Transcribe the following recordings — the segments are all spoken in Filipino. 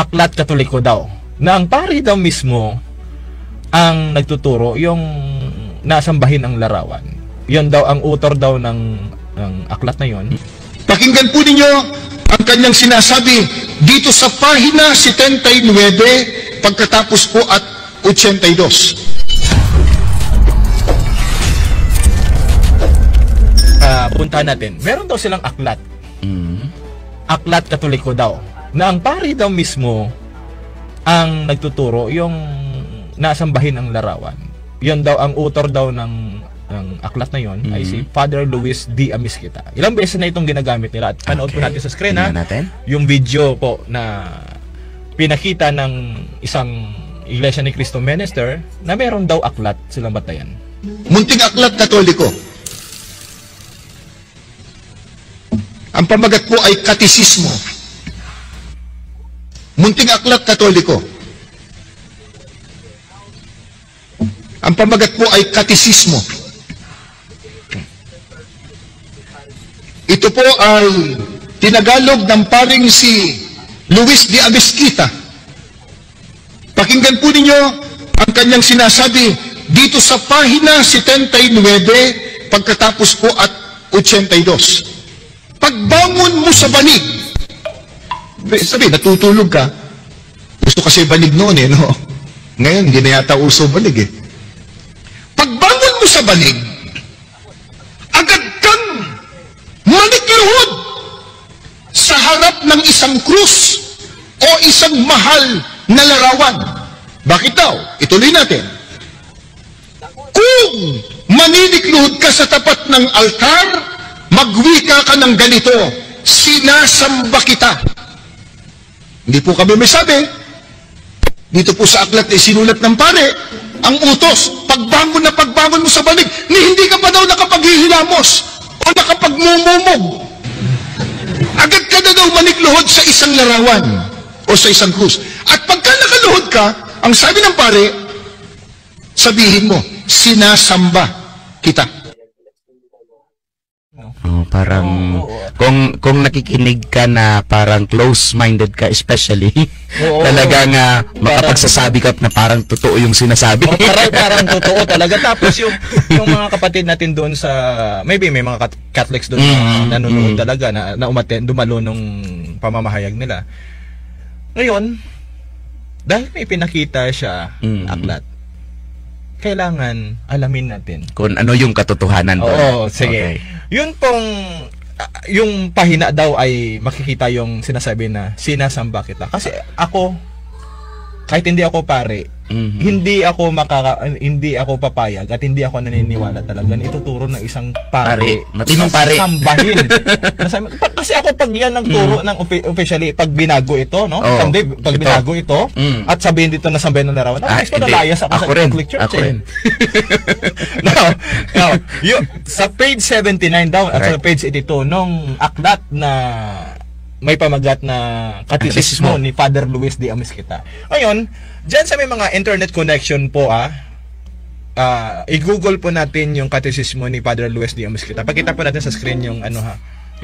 aklat Katoliko daw, na ang pari daw mismo ang nagtuturo, yung nasambahin ang larawan. Yon daw ang author daw ng aklat na yon. Pakinggan po ninyo ang kanyang sinasabi dito sa pahina 79 pagkatapos po at 82. Puntahan natin. Meron daw silang aklat. Aklat Katoliko daw, na ang pari daw mismo ang nagtuturo, yung nasambahin ang larawan. Yon daw ang author daw ng aklat na yon ay si Father Luis D. Amisquita. Ilang beses na itong ginagamit nila, at panood po natin sa screen, ha? Yung video po na pinakita ng isang Iglesia ni Cristo minister na meron daw aklat silang batayan. Munting aklat Katoliko. Ang pamagat po ay katisismo. Munting aklat Katoliko. Ang pamagat po ay katisismo. Ito po ay tinagalog ng paring si Luis de Amisquita. Pakinggan po ninyo ang kanyang sinasabi dito sa pahina 79 pagkatapos po at 82. Pagbangon mo sa banig. Sabi, natutulog ka. Gusto kasi banig noon eh, no? Ngayon, hindi na yata uso banig eh. Pagbangon mo sa banig, agad kang manikluhod sa harap ng isang krus o isang mahal na larawan. Bakit daw? Ituloy natin. Kung maninikluhod ka sa tapat ng altar, magwika ka ng ganito, sinasamba kita. Hindi po kami may sabi. Dito po sa aklat ay sinulat ng pare, ang utos, pagbangon mo sa banig, ni hindi ka pa daw nakapaghihilamos o nakapagmumumog. Agad ka na daw manikluhod sa isang larawan o sa isang krus. At pagka nakaluhod ka, ang sabi ng pare, sabihin mo, sinasamba kita. Parang kung nakikinig ka na parang close-minded ka especially, talagang makapagsasabi ka na parang totoo yung sinasabi. Parang totoo talaga. Tapos yung mga kapatid natin doon sa, maybe may mga Catholics doon na nanonood talaga, na dumalo nung pamamahayag nila. Ngayon, dahil may pinakita siya aklat, kailangan alamin natin kung ano yung katotohanan doon. Oo, sige. Okay. Yun pong, yung pahina daw ay makikita yung sinasabi na sinasamba kita. Kasi ako, kahit hindi ako pare, hindi ako papayag at hindi ako naniniwala talaga na ituturo ng isang pare. Matinong pare. Sambahin. Kasi ako pag yan nagturo ng officially, pag binago ito, no? Someday, pag binago ito, at sabihin dito na sambahin ng larawan, guys, nalayas ako sa Catholic Church. Now, sa page 79 daw, at sa page 82, nung aklat na may pamagat na katisismo ni Father Luis de Amisquita. Ngayon, dyan sa may mga internet connection po, i-google po natin yung katisismo ni Father Luis de Amisquita. Pakita po natin sa screen yung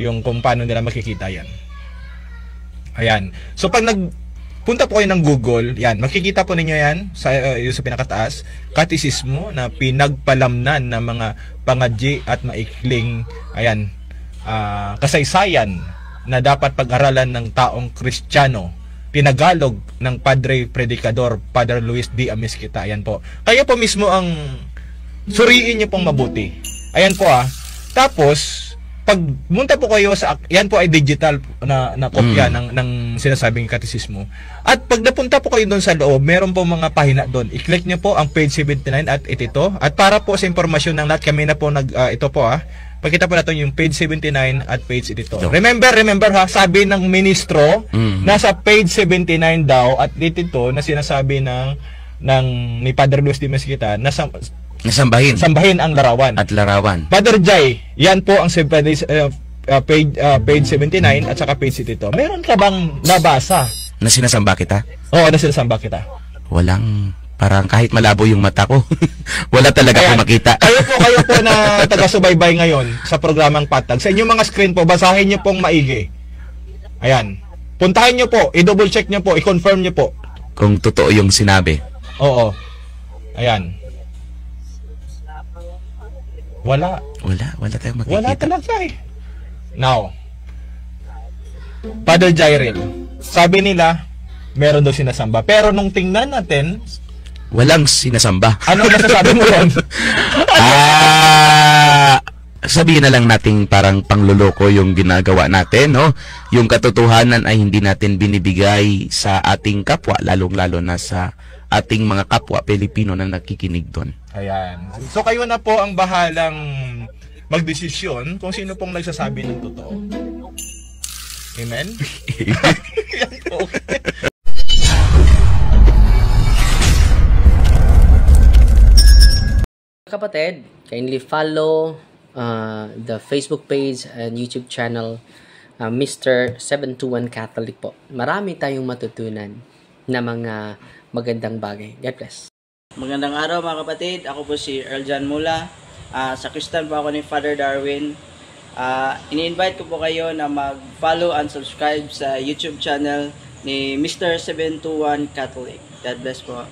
yung kung paano nila makikita yan. Ayan. So pag nagpunta po kayo ng Google, yan, makikita po ninyo yan yung sa pinakataas, katisismo na pinagpalamnan ng mga pangadyi at maikling, ayan, kasaysayan na dapat pag-aralan ng taong Kristiyano. Tinagalog ng Padre Predicador, Father Luis D. Amisquita. Ayan po. Kaya po mismo ang suriin niyo pong mabuti. Ayan po Tapos, pag munta po kayo sa, yan po ay digital na kopya ng sinasabing katisismo. At pag napunta po kayo doon sa loob, meron po mga pahina doon. I-click niyo po ang page 79 at ito. At para po sa impormasyon ng lahat, kami na po ito po Pakita po natin yung page 79 at page 82. Remember sabi ng ministro, nasa page 79 daw at dito na sinasabi ni Padre Luis de Amisquita na sambahin ang larawan. At larawan. Father Jai, yan po ang page 79 at saka page 82. Meron ka bang nabasa na sinasamba kita? Oo, na sinasamba kita. Walang, parang kahit malabo yung mata ko. Wala talaga ako makita. Kayo po na taga-subaybay ngayon sa programang Patag. Sa inyong mga screen po, basahin niyo pong maigi. Ayan. puntahan nyo po, i-double check nyo po, i-confirm nyo po. Kung totoo yung sinabi. Oo. Ayan. Wala tayong makikita. Wala talaga eh. Now, Father Jairil, sabi nila, meron daw sinasamba. Pero nung tingnan natin, walang sinasamba. ano nasasabi mo ron? Sabihin na lang nating parang pangluloko yung ginagawa natin, no? Yung katotohanan ay hindi natin binibigay sa ating kapwa, lalong-lalo na sa ating mga kapwa Pilipino na nakikinig doon. Ayan. So kayo na po ang bahalang magdesisyon kung sino pong nagsasabi ng totoo. Amen? Yan po. Kapatid, kindly follow the Facebook page and YouTube channel Mr. 721 Catholic po. Marami tayong matutunan na mga magandang bagay. God bless. Magandang araw mga kapatid. Ako po si Earl John Mula. Sa Kristan po ako ni Father Darwin. Ini-invite ko po kayo na mag-follow and subscribe sa YouTube channel ni Mr. 721 Catholic. God bless po.